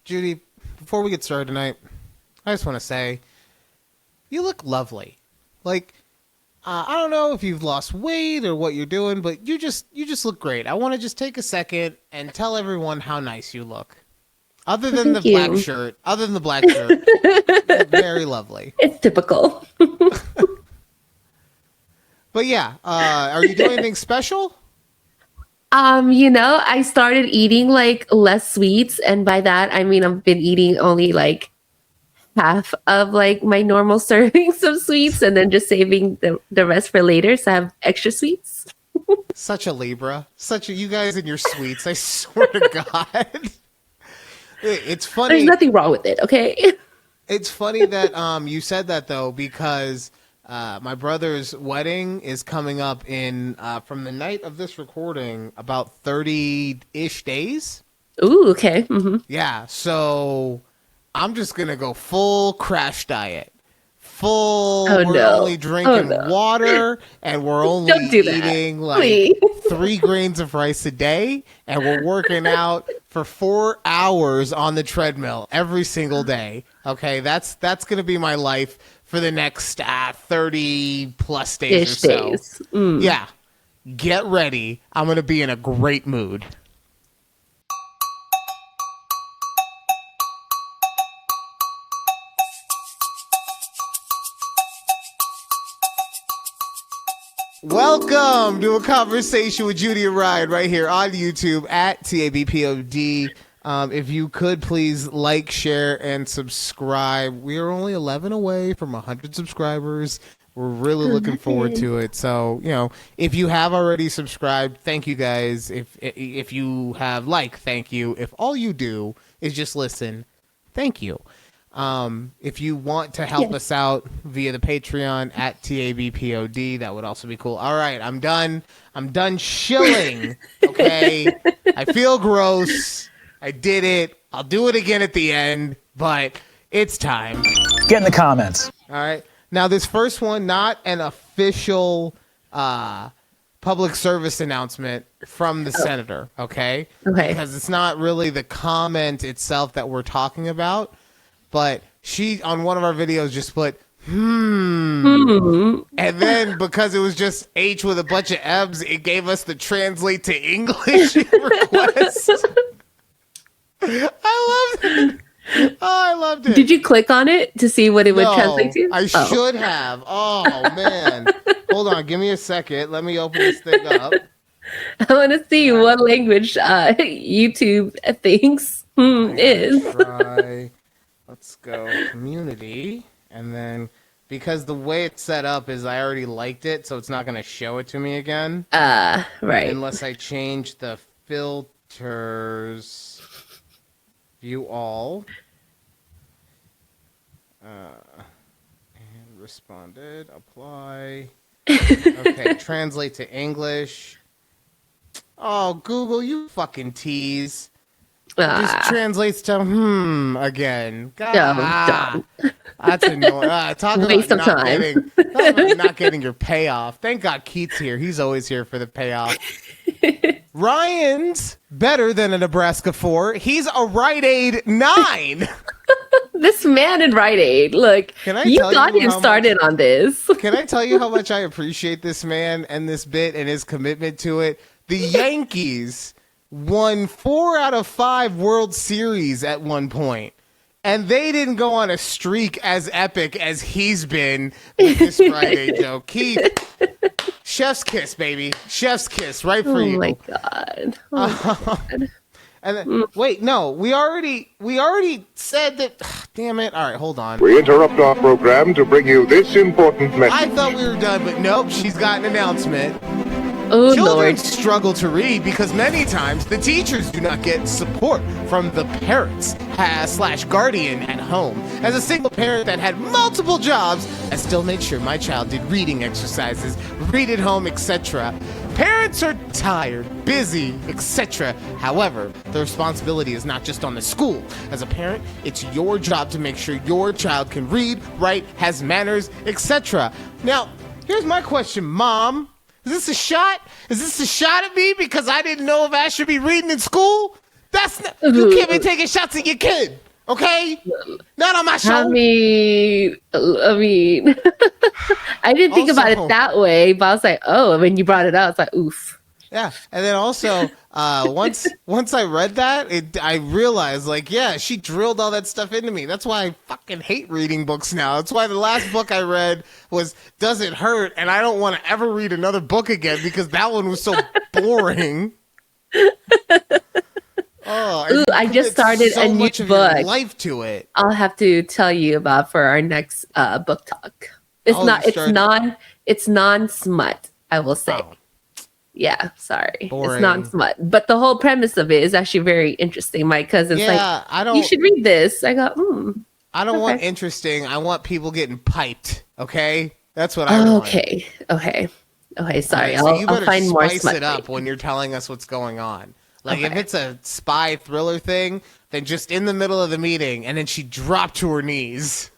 Judy, before we get started tonight, I just want to say, you look lovely. Like, I don't know if you've lost weight or what you're doing, but you just look great. I want to just take a second and tell everyone how nice you look. Other than the black shirt, you look very lovely. It's typical. But yeah, are you doing anything special? I started eating like less sweets, and by that I mean I've been eating only like half of like my normal servings of sweets and then just saving the rest for later, so I have extra sweets. Such a Libra. You guys and your sweets, I swear to God. It's funny. There's nothing wrong with it, okay? It's funny that you said that though, because my brother's wedding is coming up in from the night of this recording about 30-ish days. Ooh, okay. Mm-hmm. Yeah, so I'm just gonna go full crash diet. We're only drinking water, and we're only eating like 3 grains of rice a day, and we're working out for 4 hours on the treadmill every single day. Okay, that's gonna be my life for the next 30 plus days or so. Yeah, get ready. I'm gonna be in a great mood. Welcome to a conversation with Judy and Ryan right here on YouTube at takeabreathpod. If you could please like, share, and subscribe. We are only 11 away from 100 subscribers. We're really looking forward to it. So, if you have already subscribed, thank you guys. If you have thank you. If all you do is just listen, thank you. If you want to help us out via the Patreon at takeabreathpod, that would also be cool. All right, I'm done shilling. Okay, I feel gross. I did it. I'll do it again at the end, but it's time. Get in the comments. All right. Now, this first one, not an official public service announcement from the senator, okay? Okay. Because it's not really the comment itself that we're talking about, but she, on one of our videos, just put, And then, because it was just H with a bunch of M's, it gave us the translate to English request. I loved it. Oh, I loved it. Did you click on it to see what it would translate to? I should have. Oh, man. Hold on. Give me a second. Let me open this thing up. I want to see what language YouTube thinks is. Let's go community. And then, because the way it's set up is I already liked it, so it's not going to show it to me again. Right. Unless I change the filters. View all. And responded. Apply. Okay, translate to English. Oh, Google, you fucking tease. It just translates to again. God, that's annoying. Talk Waste of time. Not getting your payoff. Thank God Keith's here. He's always here for the payoff. Ryan's better than a Nebraska 4. He's a Rite Aid 9. This man in Rite Aid. Look, you got him started on this. Can I tell you how much I appreciate this man and this bit and his commitment to it? The Yankees won 4 out of 5 World Series at one point, and they didn't go on a streak as epic as he's been with this Friday joke. Keith, chef's kiss, baby. Chef's kiss, right for you. Oh my God. God. And then, wait, no, we already said that. Damn it. All right, hold on. We interrupt our program to bring you this important message. I thought we were done, but nope, she's got an announcement. Oh, Children Lord. struggle to read because many times the teachers do not get support from the parents / guardian at home. As a single parent that had multiple jobs, I still made sure my child did reading exercises, read at home, etc. Parents are tired, busy, etc. However, the responsibility is not just on the school. As a parent, it's your job to make sure your child can read, write, has manners, etc. Now, here's my question, Mom. Is this a shot? Is this a shot at me because I didn't know if I should be reading in school? You can't be taking shots at your kid, okay? Not on my show. I mean, I didn't think about it that way, but I was like, oh, when you brought it up, it's like, oof. Yeah, and then also once I read that, I realized like, yeah, she drilled all that stuff into me. That's why I fucking hate reading books now. That's why the last book I read was Does It Hurt? And I don't want to ever read another book again because that one was so boring. Ooh, I just started a new book. Life to it. I'll have to tell you about for our next book talk. It's non-smut, I will say. Oh. Yeah, sorry. Boring. It's non-smut. But the whole premise of it is actually very interesting. My cousin's you should read this. I go, I don't want interesting. I want people getting piped. Okay? That's what I want. Okay, sorry. Right, so you better I'll find more spice it up when you're telling us what's going on. Like, if it's a spy thriller thing, then just in the middle of the meeting, and then she dropped to her knees.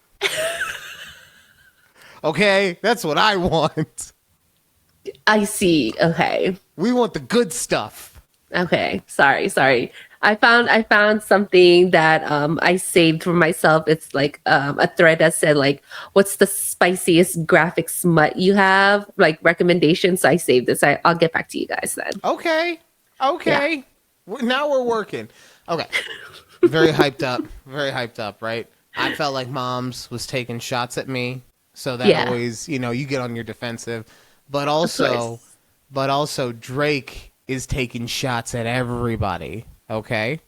Okay? That's what I want. I see. Okay. We want the good stuff. Okay. Sorry. I found something that I saved for myself. It's like a thread that said like, what's the spiciest graphic smut you have? Like recommendations. So I saved this. I'll get back to you guys then. Okay. Yeah. Now we're working. Okay. Very hyped up, right? I felt like Moms was taking shots at me. So that always, you get on your defensive. But also Drake is taking shots at everybody, okay?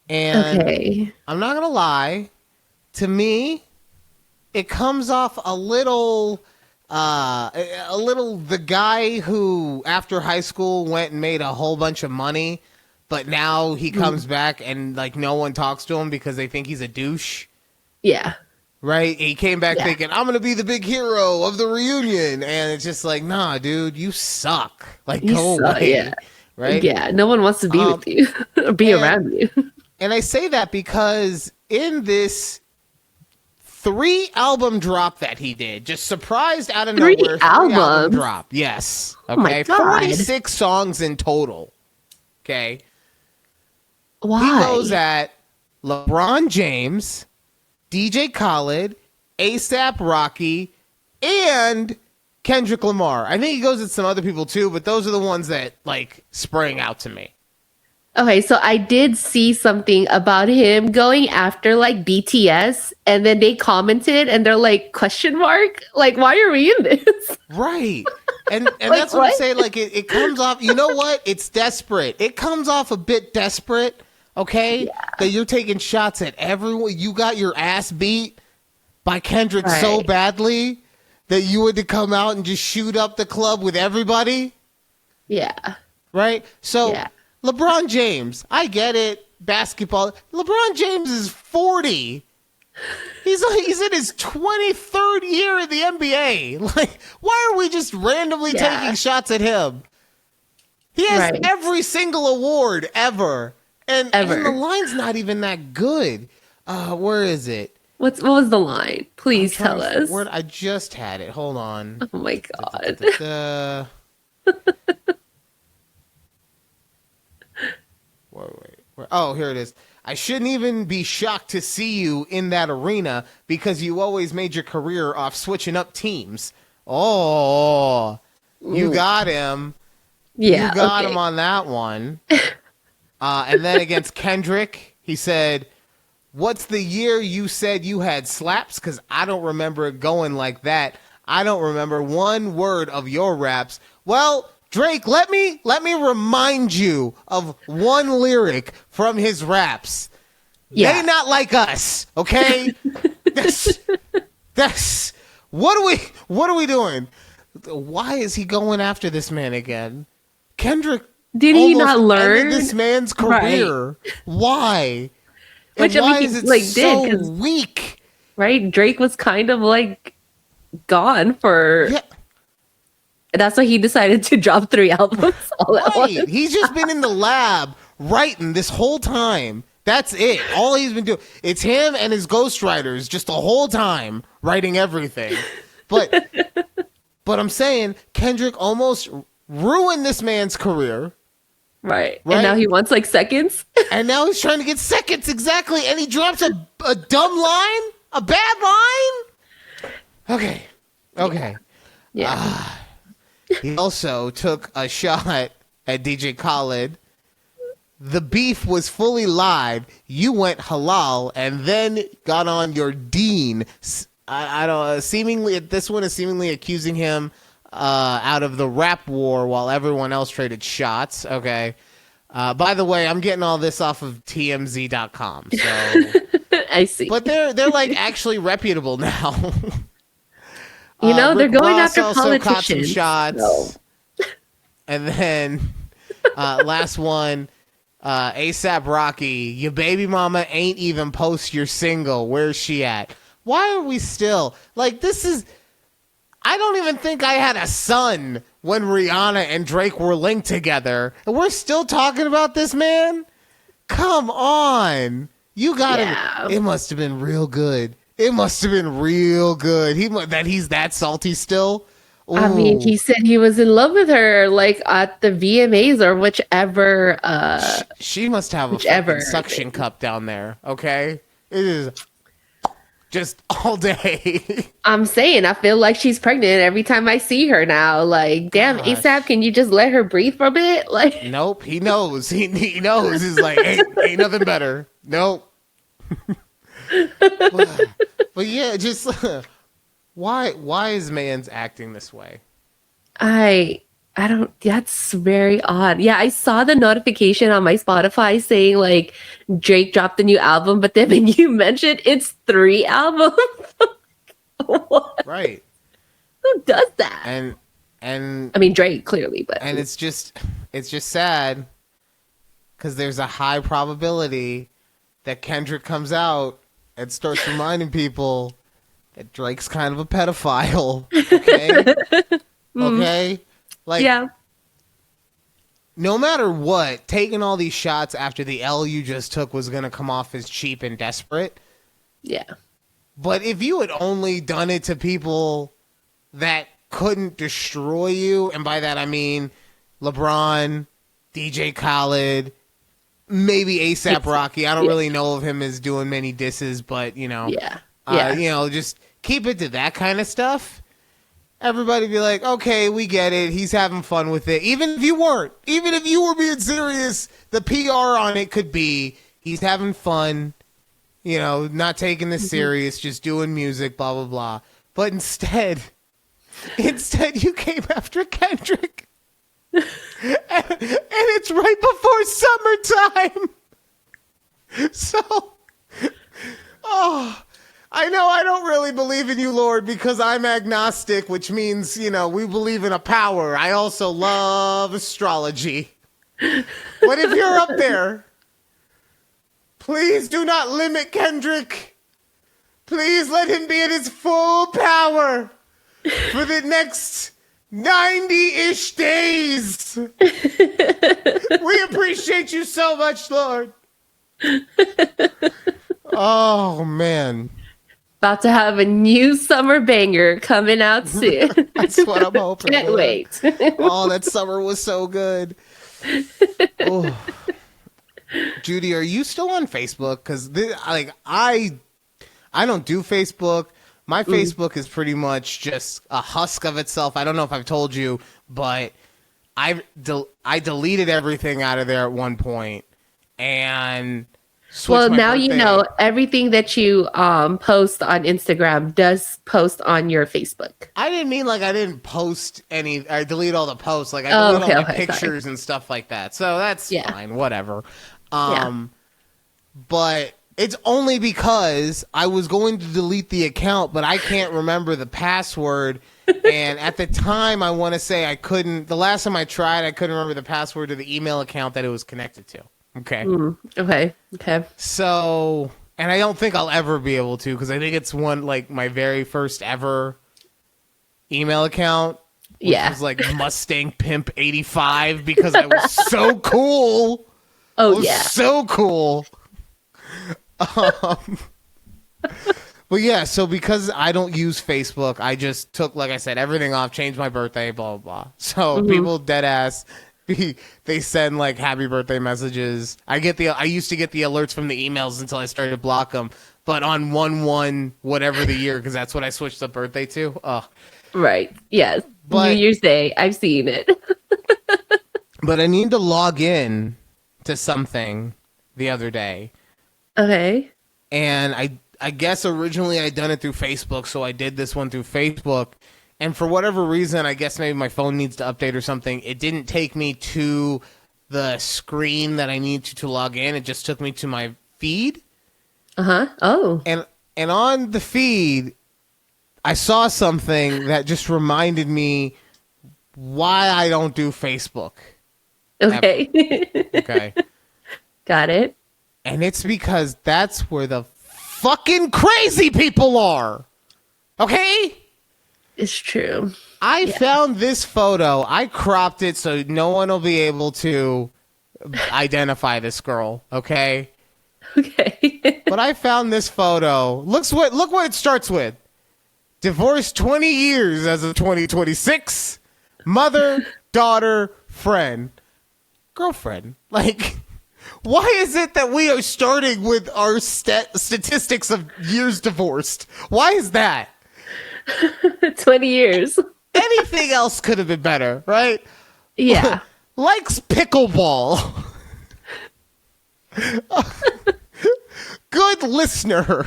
And I'm not going to lie. To me, it comes off a little the guy who after high school went and made a whole bunch of money, but now he comes back and like no one talks to him because they think he's a douche. Yeah. Right? He came back thinking, I'm going to be the big hero of the reunion. And it's just like, nah, dude, you suck. Like, go away. Yeah. Right? Yeah. No one wants to be with you or be around you. And I say that because in this 3-album drop that he did, just surprised out of nowhere. 3 album drop. Yes. Okay. Oh my God. 46 songs in total. Okay. Why? He goes at LeBron James, DJ Khaled, A$AP Rocky, and Kendrick Lamar. I think he goes at some other people too, but those are the ones that like sprang out to me. Okay, so I did see something about him going after like BTS, and then they commented and they're like, question mark? Like, why are we in this? Right. And like, that's what I'm saying. Like it comes off, you know what? It's desperate. It comes off a bit desperate. Okay, that you're taking shots at everyone. You got your ass beat by Kendrick so badly that you had to come out and just shoot up the club with everybody. Yeah. Right? So, LeBron James, I get it. Basketball. LeBron James is 40. He's in his 23rd year in the NBA. Like, why are we just randomly taking shots at him? He has every single award ever. And the line's not even that good. Where is it? What was the line? Please tell us. I just had it. Hold on. Oh my God. Wait. Oh, here it is. I shouldn't even be shocked to see you in that arena because you always made your career off switching up teams. Oh, you got him. Yeah. You got him on that one. And then against Kendrick, he said, what's the year you said you had slaps? Because I don't remember it going like that. I don't remember one word of your raps. Well, Drake, let me remind you of one lyric from his raps. Yeah. They not like us, okay? that's what are we doing? Why is he going after this man again? Kendrick did he not learn this man's career? Right. Why? Which and why I mean, is it like so weak? Right? Drake was kind of like gone for. Yeah. That's why he decided to drop 3 albums all at once. He's just been in the lab writing this whole time. That's it. All he's been doing. It's him and his ghostwriters just the whole time writing everything. But I'm saying Kendrick almost ruined this man's career. Right. Right? And now he wants like seconds. And now he's trying to get seconds, exactly. And he drops a dumb line? A bad line? Okay. Yeah. He also took a shot at DJ Khaled. The beef was fully live. You went halal and then got on your dean. I don't seemingly this one is seemingly accusing him out of the rap war while everyone else traded shots. Okay. By the way, I'm getting all this off of TMZ.com. So I see. but they're like actually reputable now. They're Rick going Ross after also caught some politicians. shots. So. And then last one, ASAP Rocky, your baby mama ain't even post your single. Where's she at? Why are we still like this is I don't even think I had a son when Rihanna and Drake were linked together. And we're still talking about this man? Come on. You got Yeah. It must have been real good. It must have been real good. He's that salty still. Ooh. I mean, he said he was in love with her, like at the VMAs or whichever. She must have a fucking suction cup down there. Okay, it is just all day. I'm saying, I feel like she's pregnant every time I see her now. Like, damn, Gosh. ASAP, can you just let her breathe for a bit? Like, Nope, he knows. He knows. He's like, ain't nothing better. Nope. But yeah, just why is man's acting this way? I don't, that's very odd. Yeah, I saw the notification on my Spotify saying like Drake dropped a new album, but then when you mentioned it's 3 albums, what? Right. Who does that? And I mean, Drake clearly, but and it's just sad because there's a high probability that Kendrick comes out and starts reminding people that Drake's kind of a pedophile. Okay. Okay. Like, yeah, no matter what, taking all these shots after the L you just took was going to come off as cheap and desperate. yeah, But if you had only done it to people that couldn't destroy you, and by that I mean LeBron, DJ Khaled, maybe ASAP Rocky. I don't really know of him as doing many disses, but just keep it to that kind of stuff. Everybody be like, okay, we get it. He's having fun with it. Even if you weren't, even if you were being serious, the PR on it could be he's having fun, not taking this serious, just doing music, blah, blah, blah. But instead you came after Kendrick. And it's right before summertime. So, I know I don't really believe in you, Lord, because I'm agnostic, which means, we believe in a power. I also love astrology. But if you're up there, please do not limit Kendrick. Please let him be at his full power for the next 90-ish days. We appreciate you so much, Lord. Oh, man. about to have a new summer banger coming out soon. That's what I'm hoping. Can't Lord. wait. Oh, that summer was so good. Oh. Judy, are you still on Facebook? Because I don't do Facebook. My Facebook is pretty much just a husk of itself. I don't know if I've told you, but I deleted everything out of there at one point and well, now birthday. you know everything that you post on Instagram does post on your Facebook. I didn't mean like I didn't post any. I delete all the posts. Like I delete all my pictures and stuff like that. So that's fine. Whatever. But it's only because I was going to delete the account, but I can't remember the password. And at the time, I want to say I couldn't. The last time I tried, I couldn't remember the password to the email account that it was connected to. Okay. Okay. So, and I don't think I'll ever be able to because I think it's my very first ever email account. Which was like Mustang Pimp 85 because I was so cool. Oh, so cool. But yeah, so because I don't use Facebook, I just took, like I said, everything off, changed my birthday, blah, blah, blah. So people dead ass they send like happy birthday messages. I used to get the alerts from the emails until I started to block them. But on 1/1 whatever the year, because that's what I switched the birthday to. Right. Yes. But- New Year's Day. I've seen it. But I need to log in to something the other day. Okay. And I guess originally I'd done it through Facebook, so I did this one through Facebook. And for whatever reason, I guess maybe my phone needs to update or something. It didn't take me to the screen that I need to log in. It just took me to my feed. Uh-huh. Oh. And on the feed, I saw something that just reminded me why I don't do Facebook. Okay. Okay. Got it. And it's because that's where the fucking crazy people are. Okay? It's true. I found this photo. I cropped it so no one will be able to identify this girl, okay? Okay. But I found this photo. Look what it starts with. Divorced 20 years as of 2026. Mother, daughter, friend. Girlfriend. Like, why is it that we are starting with our statistics of years divorced? Why is that? 20 years. Anything else could have been better, right? Yeah. Likes pickleball. Good listener.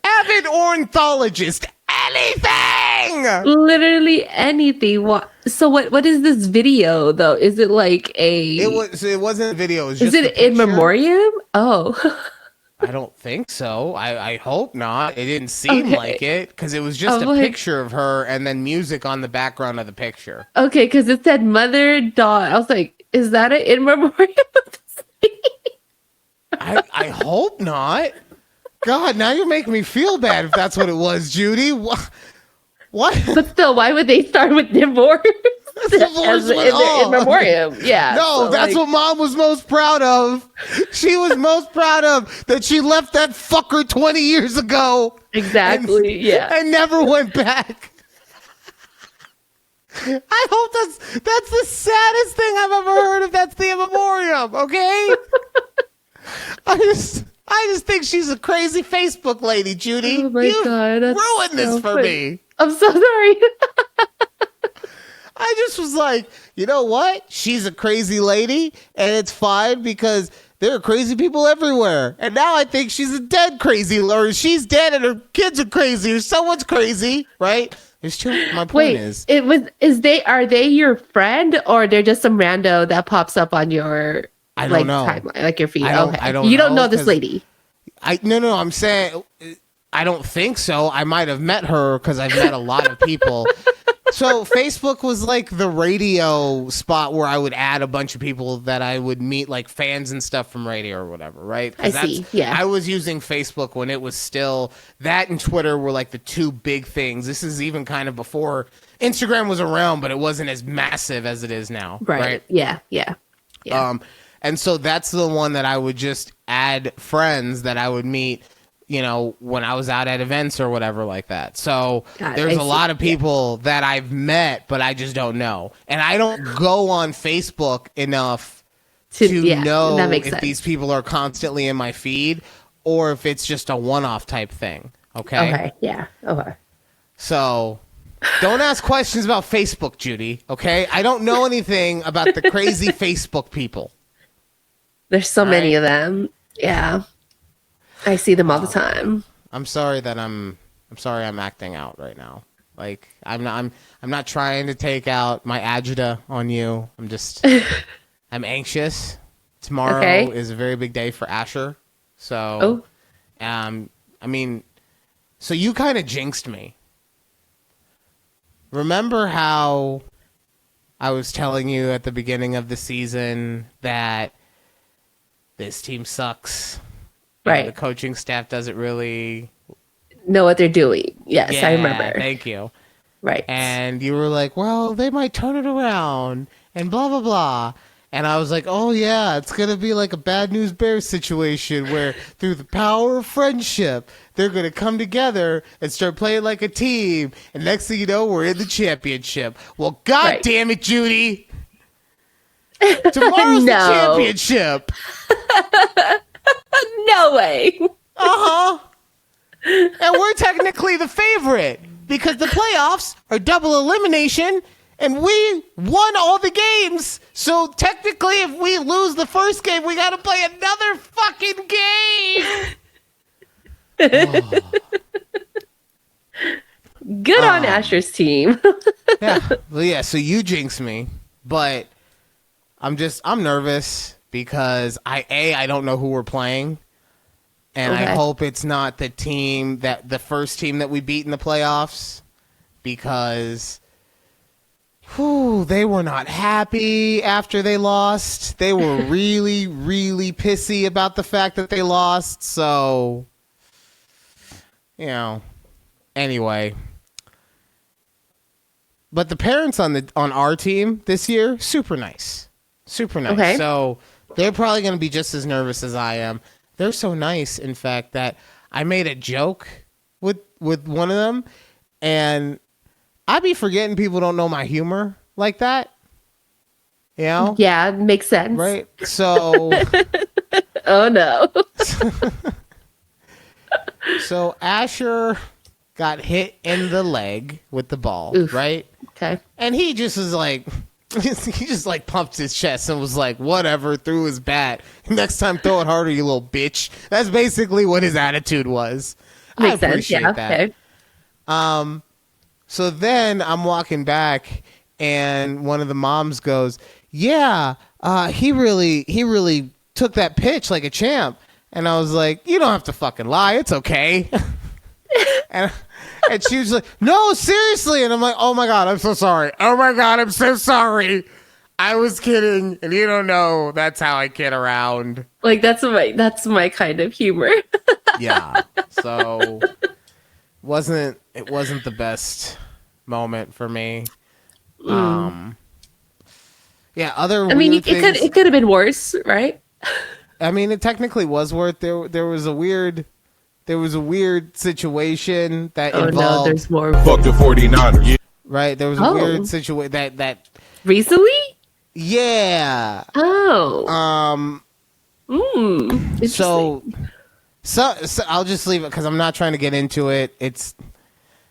Avid ornithologist. Anything! Literally anything. So what is this video though? Is it like a It wasn't a video. It was Is just it a in picture. memoriam? Oh. I don't think so. I hope not. It didn't seem Okay. like it because it was just a like- picture of her and then music on the background of the picture. Okay, because it said mother, daughter. I was like, is that an in memoriam? I hope not. God, now you're making me feel bad if that's what it was, Judy. What? But still, why would they start with divorce? Divorce As with in their all. in memoriam? Yeah. No, so, that's like, what Mom was most proud of. She was most proud of that she left that fucker 20 years ago. Exactly. Yeah. And never went back. I hope that's the saddest thing I've ever heard if that's the in memoriam, okay? I just think she's a crazy Facebook lady, Judy. Oh my You God, that's ruined this so for funny. me. I'm so sorry. I just was like, you know what? She's a crazy lady, and it's fine because there are crazy people everywhere. And now I think she's a dead crazy, or she's dead and her kids are crazy, or someone's crazy, right? There's two. My point Wait, is, are they your friend or they're just some rando that pops up on your I don't know. timeline, like your feed? I don't- Okay. I don't You don't know, know this 'cause- lady. No, I'm saying I don't think so. I might have met her because I've met a lot of people. So Facebook was like the radio spot where I would add a bunch of people that I would meet, like fans and stuff from radio or whatever, right? 'Cause I see, yeah. I was using Facebook when it was still, that and Twitter were like the two big things. This is even kind of before Instagram was around, but it wasn't as massive as it is now, right? Yeah. Yeah. And so that's the one that I would just add friends that I would meet, you know, when I was out at events or whatever like that. So Got it. there's I a see. lot of people that I've met, but I just don't know. And I don't go on Facebook enough to know that makes if sense. these people are constantly in my feed or if it's just a one-off type thing. Okay. Okay. Yeah. Okay. So don't ask questions about Facebook, Judy. Okay. I don't know anything about the crazy Facebook people. There's so many right. of them. Yeah. I see them all the time. I'm sorry that I'm acting out right now. Like I'm not trying to take out my agita on you. I'm just I'm anxious. Tomorrow Okay. is a very big day for Asher. So I mean, so you kind of jinxed me. Remember how I was telling you at the beginning of the season that this team sucks. You know, Right. the coaching staff doesn't really Know what they're doing. Yes, I remember. Thank you. Right. And you were like, well, they might turn it around and blah, blah, blah. And I was like, oh, yeah, it's going to be like a bad news bears situation where through the power of friendship, they're going to come together and start playing like a team. And next thing you know, we're in the championship. Well, God Right. damn it, Judy. Tomorrow's the No. championship. No way. Uh-huh. And we're technically the favorite because the playoffs are double elimination and we won all the games. So technically, if we lose the first game, we got to play another fucking game. Good on Asher's team. Yeah, so you jinx me, but I'm nervous because I don't know who we're playing. And I hope it's not the first team that we beat in the playoffs because they were not happy after they lost. They were really, really pissy about the fact that they lost. So, anyway. But the parents on our team this year, super nice. Super nice. Okay. So they're probably going to be just as nervous as I am. They're so nice, in fact, that I made a joke with one of them, and I be forgetting people don't know my humor like that. Yeah, makes sense. Right? So... Oh, no. So Asher got hit in the leg with the ball, Oof. right? Okay. And he just was like... he just like pumped his chest and was like, whatever, threw his bat. Next time, throw it harder, you little bitch. That's basically what his attitude was. Makes I sense. appreciate Yeah. that. Okay. So then I'm walking back and one of the moms goes, yeah, he really took that pitch like a champ. And I was like, you don't have to fucking lie. It's okay. And she was like, no, seriously. And I'm like, oh my God, I'm so sorry. Oh my God, I'm so sorry. I was kidding. And you don't know that's how I kid around. Like that's my kind of humor. Yeah. So it wasn't the best moment for me. Yeah, other I mean, weird things, it could have been worse, right? I mean, it technically was worth. There was a weird situation that Oh involved. no, there's more. Fuck the 49ers. Right, there was a weird situation that. Recently? Yeah. Oh. Interesting. So I'll just leave it because I'm not trying to get into it. It's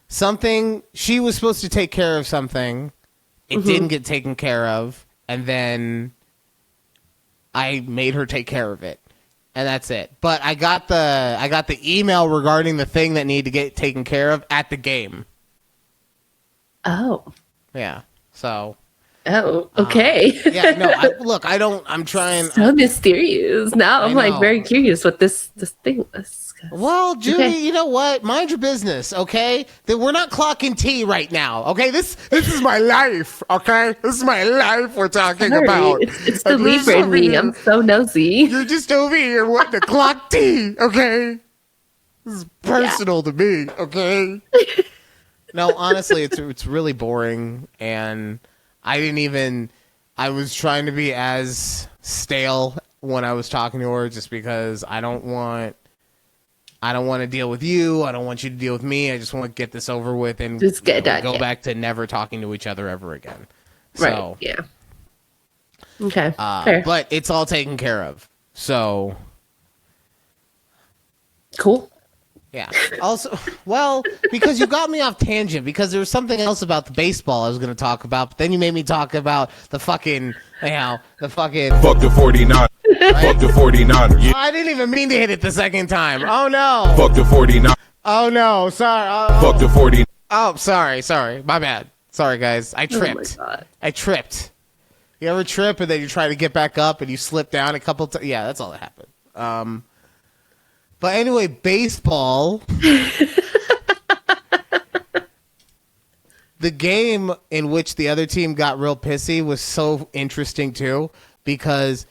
something she was supposed to take care of something. It didn't get taken care of, and then I made her take care of it. And that's it. But I got the email regarding the thing that needed to get taken care of at the game. Oh. Yeah. So. Oh. Okay. Yeah. No. I'm trying. So mysterious. Now I'm I like know. very curious what this thing was. Well, Judy, Okay. you know what? Mind your business, okay? That we're not clocking tea right now, okay? This is my life, okay? This is my life we're talking Sorry, about. it's the And you're Libra just in over me. here- I'm so nosy. You're just over here wanting to clock tea, okay? This is personal to me, okay? No, honestly, it's really boring, and I was trying to be as stale when I was talking to her just because I don't want to deal with you. I don't want you to deal with me. I just want to get this over with and Just get done, go yeah. back to never talking to each other ever again. Right. So, Yeah. Okay. Fair. but it's all taken care of. So, Cool. yeah. Also, well, because you got me off tangent because there was something else about the baseball I was going to talk about, but then you made me talk about the fucking. Fuck the 49ers. Fuck the 49ers. I didn't even mean to hit it the second time. Oh no. Fuck the 49ers. Oh no. Sorry. Fuck the 49ers. Oh, sorry. My bad. Sorry, guys. I tripped. Oh my God. I tripped. You ever trip and then you try to get back up and you slip down a couple times? Yeah, that's all that happened. But anyway, baseball. The game in which the other team got real pissy was so interesting too, because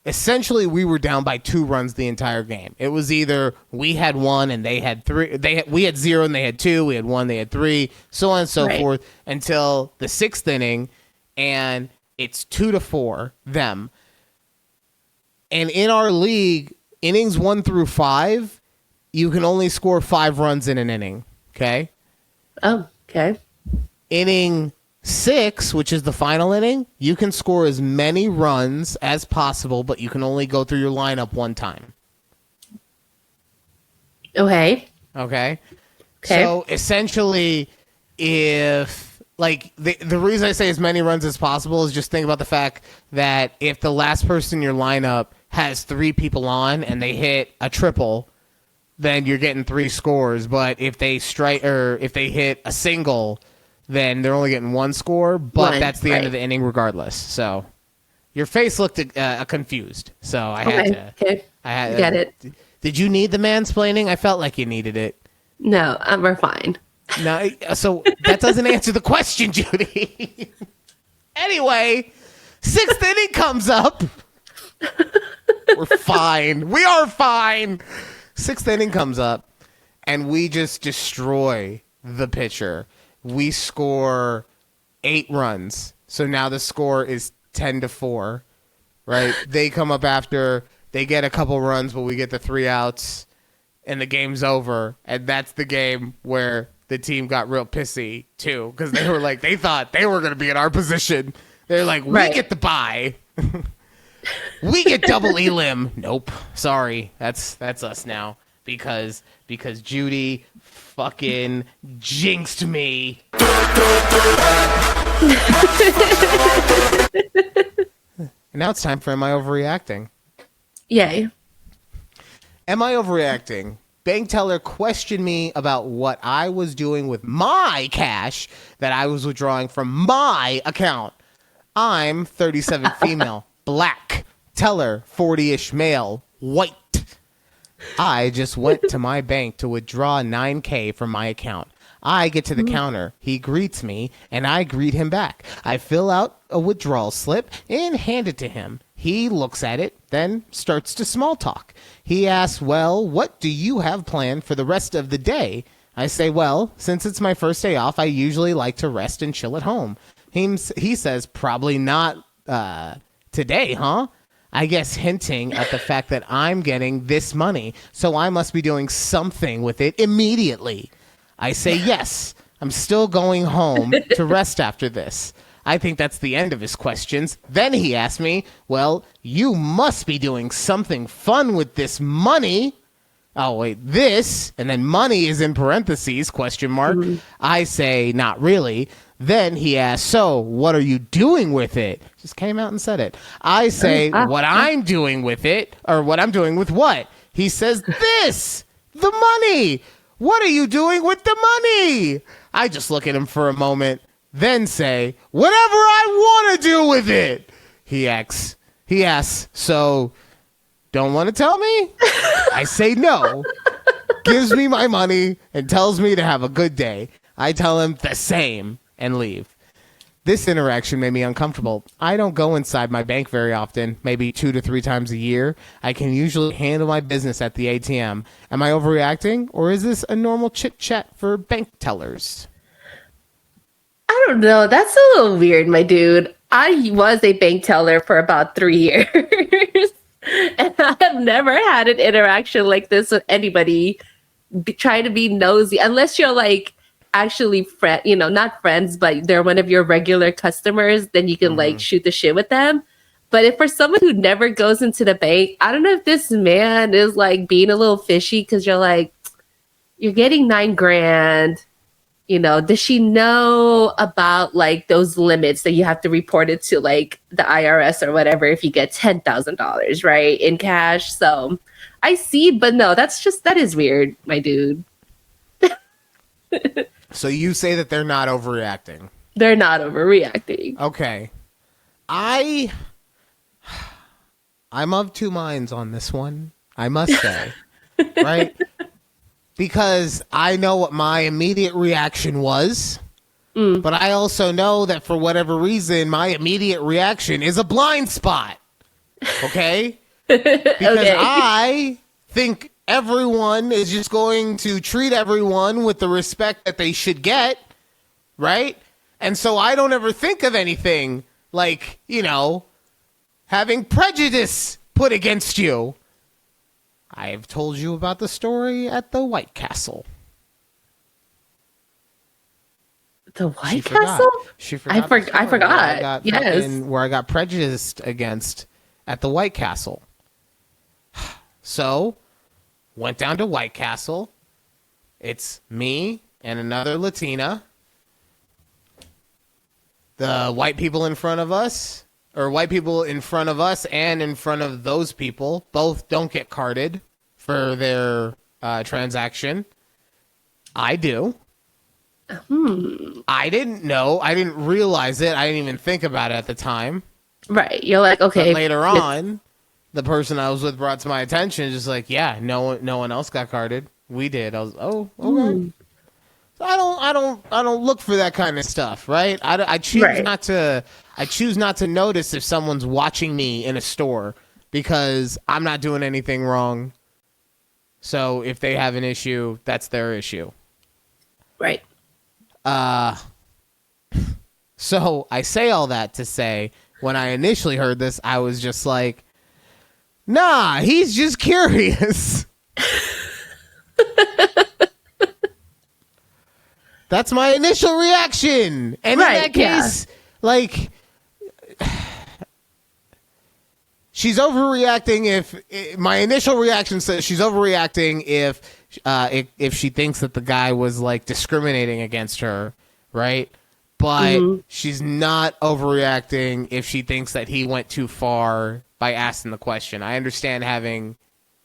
essentially we were down by 2 runs the entire game. It was either we had 1 and they had 3. We had 0 and they had 2. We had 1, they had 3, so on and so Right. forth until the 6th inning, and it's 2-4 them. And in our league, innings 1 through 5, you can only score 5 runs in an inning. Okay. Oh. Okay. Inning 6, which is the final inning, you can score as many runs as possible, but you can only go through your lineup one time. Okay. Okay. So essentially, if like the reason I say as many runs as possible is just think about the fact that if the last person in your lineup has 3 people on and they hit a triple, then you're getting 3 scores. But if they strike or if they hit a single, then they're only getting 1 score. But that's the end of the inning regardless. So your face looked confused. So I had to. Okay. I had Get it. Did you need the mansplaining? I felt like you needed it. No, we're fine. No, so that doesn't answer the question, Judy. Anyway, 6th inning comes up. We're fine. We are fine. 6th inning comes up, and we just destroy the pitcher. We score 8 runs. So now the score is 10-4, right? They come up after. They get a couple runs, but we get the 3 outs, and the game's over. And that's the game where the team got real pissy, too, because they were like, they thought they were going to be in our position. They're like, we get the bye. We get double elim. Nope. Sorry. That's us now because Judy fucking jinxed me. And now it's time for Am I Overreacting? Yay. Am I overreacting? Bank teller questioned me about what I was doing with my cash that I was withdrawing from my account. I'm 37 female, black, teller 40-ish male, white. I just went to my bank to withdraw $9K from my account. I get to the counter. He greets me, and I greet him back. I fill out a withdrawal slip and hand it to him. He looks at it, then starts to small talk. He asks, well, what do you have planned for the rest of the day? I say, well, since it's my first day off, I usually like to rest and chill at home. He says, probably not today, huh? I guess hinting at the fact that I'm getting this money, so I must be doing something with it immediately. I say, yes, I'm still going home to rest after this. I think that's the end of his questions. Then he asked me, well, you must be doing something fun with this money. Oh, wait, this, and then money is in parentheses, question mark. I say, not really. Then he asks, so what are you doing with it? Just came out and said it. I say, what I'm doing with it, or what I'm doing with what? He says, this, the money. What are you doing with the money? I just look at him for a moment, then say, whatever I want to do with it. He asks, so don't want to tell me? I say no. Gives me my money and tells me to have a good day. I tell him the same and leave. This interaction made me uncomfortable. I don't go inside my bank very often, maybe 2 to 3 times a year. I can usually handle my business at the ATM. Am I overreacting, or is this a normal chit-chat for bank tellers? I don't know. That's a little weird, my dude. I was a bank teller for about 3 years. And I have never had an interaction like this with anybody trying to be nosy, unless you're like actually not friends, but they're one of your regular customers, then you can like shoot the shit with them. But if for someone who never goes into the bank, I don't know if this man is like being a little fishy because you're like, you're getting $9,000. Does she know about like those limits that you have to report it to like the IRS or whatever if you get $10,000, right, in cash? So I see, but no, that is weird, my dude. So you say that they're not overreacting. They're not overreacting. Okay. I'm of 2 minds on this one, I must say. Right? Because I know what my immediate reaction was, but I also know that for whatever reason, my immediate reaction is a blind spot. Okay? Because I think everyone is just going to treat everyone with the respect that they should get, right? And so I don't ever think of anything like, having prejudice put against you. I've told you about the story at the White Castle. The White forgot. Castle? She forgot. the story I forgot. Yes. where I got prejudiced against at the White Castle. So, went down to White Castle. It's me and another Latina. The white people in front of us, or white people in front of us and in front of those people, both don't get carded for their transaction. I do. I didn't know. I didn't realize it. I didn't even think about it at the time. Right. You're like, okay. But later on, the person I was with brought to my attention, just like, yeah, no one else got carded. We did. I was, oh, okay. So I don't look for that kind of stuff, right? I choose not to. I choose not to notice if someone's watching me in a store because I'm not doing anything wrong. So if they have an issue, that's their issue. Right. So I say all that to say, when I initially heard this, I was just like, nah, he's just curious. That's my initial reaction. And in that case, like, she's overreacting my initial reaction says she's overreacting if she thinks that the guy was like discriminating against her, right? But she's not overreacting if she thinks that he went too far by asking the question. I understand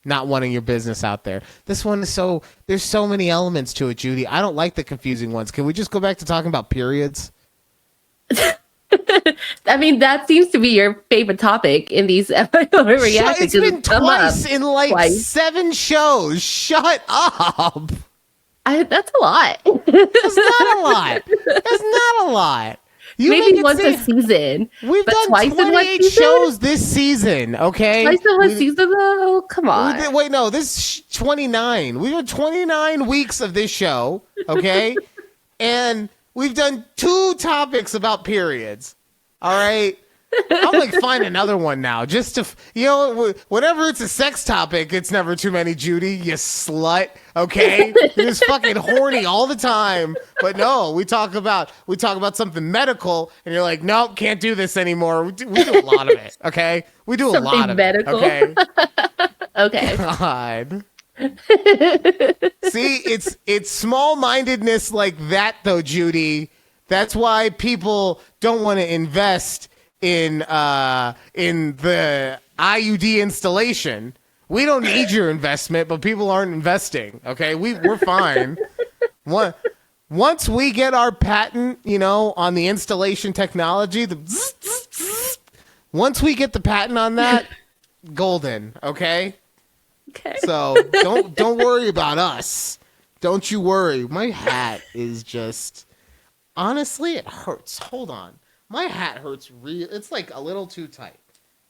not wanting your business out there. This one is there's so many elements to it, Judy. I don't like the confusing ones. Can we just go back to talking about periods? I mean, that seems to be your favorite topic in these reactions. It's been twice in like 7 shows. Shut up. That's a lot. That's not a lot. That's not a lot. Maybe once a season. We've done twice 28 shows this season, okay? Twice in one season, though? Come on. Wait, no, this is 29. We've done 29 weeks of this show, okay? And we've done 2 topics about periods, all right? I'm like, find another one now, just to, whenever it's a sex topic, it's never too many, Judy, you slut, okay? You're just fucking horny all the time. But no, we talk about something medical, and you're like, nope, can't do this anymore. We do a lot of it, okay? We do a lot of medical. It, okay? Okay. God. See, it's small-mindedness like that, though, Judy. That's why people don't want to invest in the IUD installation. We don't need your investment, but people aren't investing. Okay, we're fine. Once we get our patent, on the installation technology, once we get the patent on that, golden. Okay. Okay. So don't worry about us. Don't you worry. My hat is just, honestly, it hurts. Hold on. My hat hurts it's like a little too tight.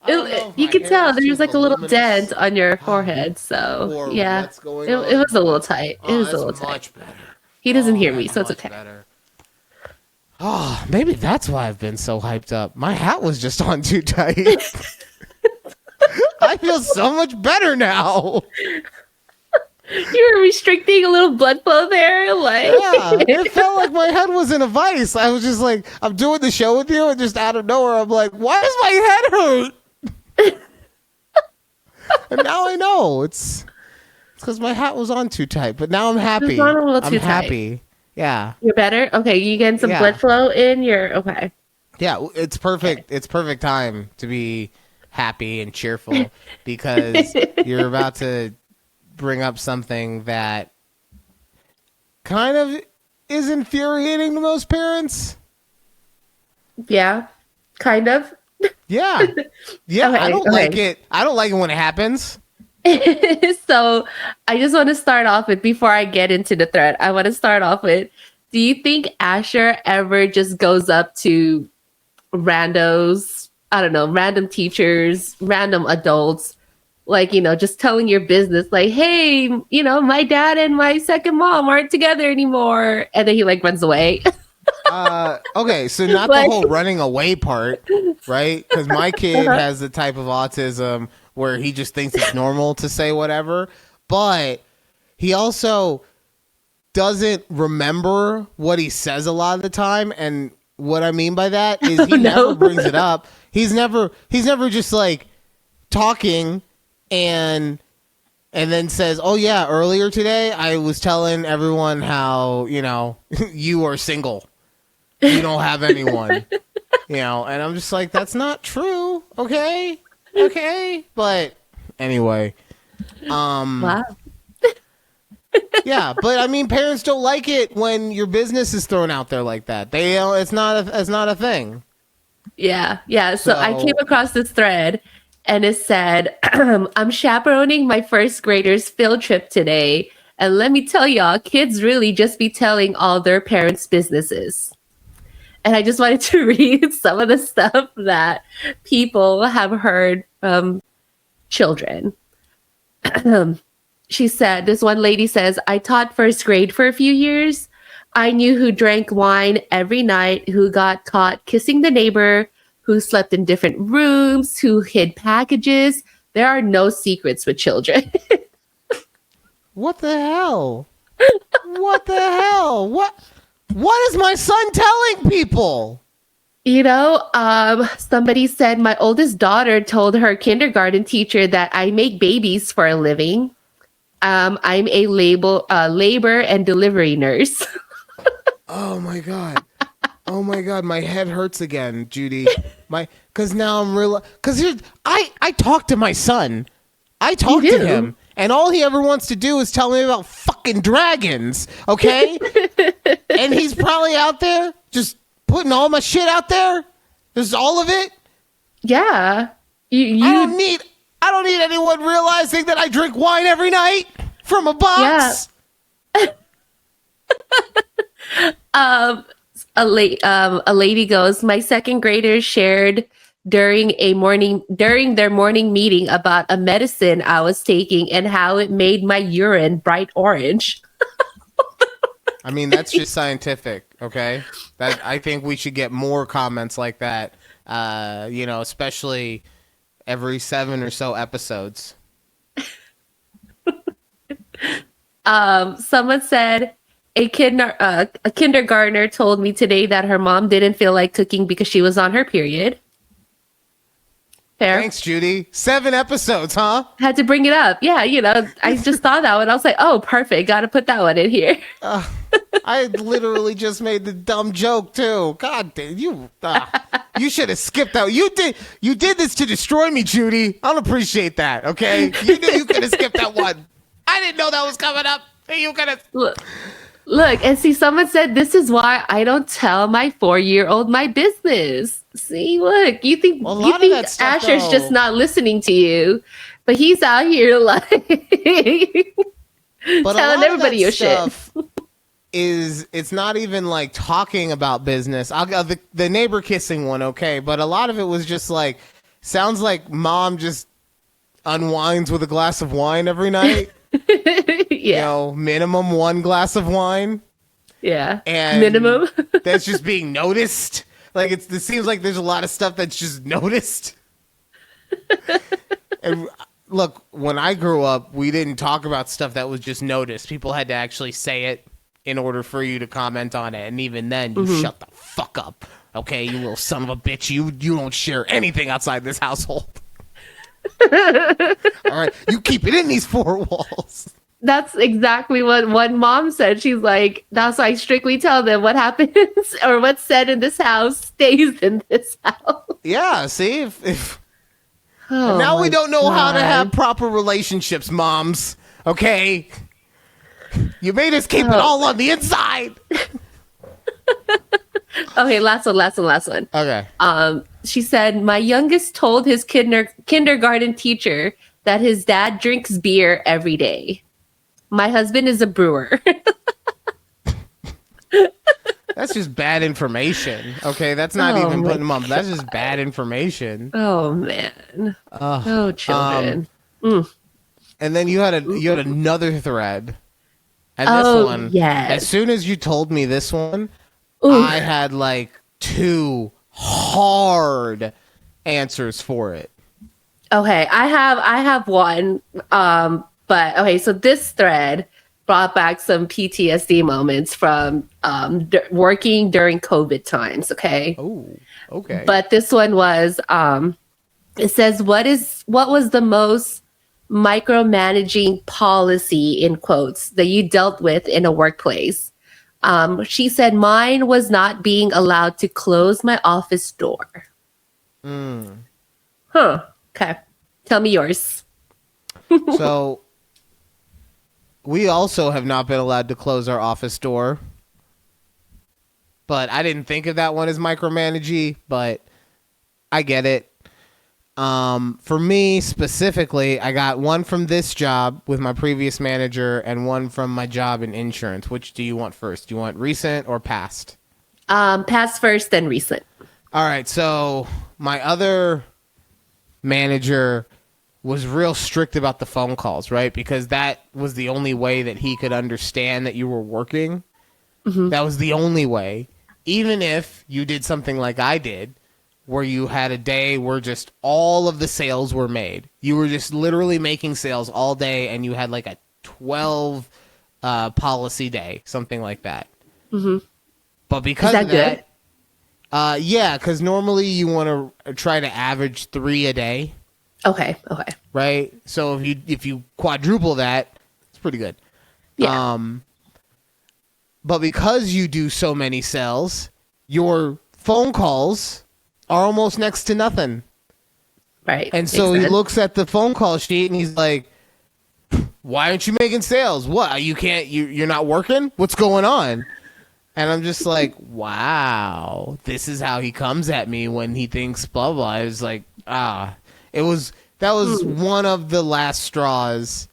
You can tell there's like a little dent on your forehead, so yeah. It was a little tight. It was a little tight. Much better. He doesn't hear me, so it's okay. Better. Oh, maybe that's why I've been so hyped up. My hat was just on too tight. I feel so much better now. You were restricting a little blood flow there, yeah, it felt like my head was in a vice. I was just like, I'm doing the show with you, and just out of nowhere, I'm like, why does my head hurt? And now I know it's because my hat was on too tight. But now I'm happy. I'm happy. Yeah. You're better. Okay, you getting some blood flow in. You're okay. Yeah, it's perfect. Okay. It's perfect time to be happy and cheerful because you're about to bring up something that kind of is infuriating to most parents. Yeah, kind of. Yeah. Okay, I don't like it. I don't like it when it happens. So I just want to start off with, before I get into the thread, I want to start off with, do you think Asher ever just goes up to randos, I don't know, random teachers, random adults, like, just telling your business, like, hey, my dad and my second mom aren't together anymore. And then he like runs away. Okay, so not the whole running away part, right? Because my kid has the type of autism where he just thinks it's normal to say whatever. But he also, doesn't remember what he says a lot of the time, and what I mean by that is he no. never brings it up. He's never just like talking and then says, "Oh yeah, earlier today I was telling everyone how, you are single. You don't have anyone." And I'm just like, that's not true. Okay. But anyway, Wow. yeah, but I mean, parents don't like it when your business is thrown out there like that. It's not a thing. Yeah. So I came across this thread and it said, I'm chaperoning my first graders field trip today. And let me tell y'all, kids really just be telling all their parents' businesses. And I just wanted to read some of the stuff that people have heard from children. She said, this one lady says, I taught first grade for a few years. I knew who drank wine every night, who got caught kissing the neighbor, who slept in different rooms, who hid packages. There are no secrets with children. What the hell? What the hell? What is my son telling people? Somebody said my oldest daughter told her kindergarten teacher that I make babies for a living. I'm a labor and delivery nurse. Oh my god. Oh my god, my head hurts again, Judy. Cause now I talk to my son. I talk to him, and all he ever wants to do is tell me about fucking dragons, okay? And he's probably out there just putting all my shit out there. Just all of it. Yeah. I don't need anyone realizing that I drink wine every night from a box. Yeah. A lady goes, my second graders shared during their morning meeting about a medicine I was taking and how it made my urine bright orange. I mean, that's just scientific, okay? I think we should get more comments like that, especially every 7 or so episodes. Someone said, a kindergartner told me today that her mom didn't feel like cooking because she was on her period. Fair. Thanks, Judy. 7 episodes, huh? Had to bring it up. Yeah, I just thought that one. I was like, oh, perfect. Got to put that one in here. I literally just made the dumb joke too. God damn you! You should have skipped that. You did this to destroy me, Judy. I don't appreciate that. Okay, you knew you could have skipped that one. I didn't know that was coming up. You could have. Look, and see, someone said this is why I don't tell my 4-year-old my business. See, look, you think Asher's just not listening to you, but he's out here like telling everybody your shit. It's not even like talking about business. The neighbor kissing one, okay, but a lot of it was just like, sounds like mom just unwinds with a glass of wine every night. Yeah, minimum 1 glass of wine. Yeah, and minimum. That's just being noticed. Like it seems like there's a lot of stuff that's just noticed. And look, when I grew up, we didn't talk about stuff that was just noticed. People had to actually say it in order for you to comment on it, and even then, you shut the fuck up, okay? You little son of a bitch. You don't share anything outside this household. All right, you keep it in these 4 walls. That's exactly what one mom said. She's like, that's why I strictly tell them what happens or what's said in this house stays in this house. Yeah, see? If now we don't know how to have proper relationships, moms. Okay? You made us keep it all on the inside. Okay, last one. Okay. She said, my youngest told his kindergarten teacher that his dad drinks beer every day. My husband is a brewer. That's just bad information. Okay, that's not even putting them up. That's just bad information. Oh man. Children. And then you had another thread. And this one, yes. As soon as you told me this one, I had like 2 hard answers for it. Okay, I have one. But okay, so this thread brought back some PTSD moments from working during COVID times. Okay. Oh, okay. But this one was, it says, what was the most micromanaging policy, in quotes, that you dealt with in a workplace? She said, mine was not being allowed to close my office door. Huh. Okay. Tell me yours. So we also have not been allowed to close our office door. But I didn't think of that one as micromanaging, but I get it. For me specifically, I got one from this job with my previous manager and one from my job in insurance. Which do you want first? Do you want recent or past? Past first, then recent. All right. So my other manager was real strict about the phone calls, right? Because that was the only way that he could understand that you were working. Mm-hmm. That was the only way. Even if you did something like I did, where you had a day where just all of the sales were made. You were just literally making sales all day, and you had like a 12 policy day, something like that. Mm-hmm. But because of that, good? Yeah, because normally you want to try to average 3 a day. Okay. Right? So if you quadruple that, it's pretty good. Yeah. But because you do so many sales, your phone calls are almost next to nothing. Right. And so he looks at the phone call sheet and he's like, why aren't you making sales? What? You're not working? What's going on? And I'm just like, wow, this is how he comes at me when he thinks blah, blah. I was like, that was one of the last straws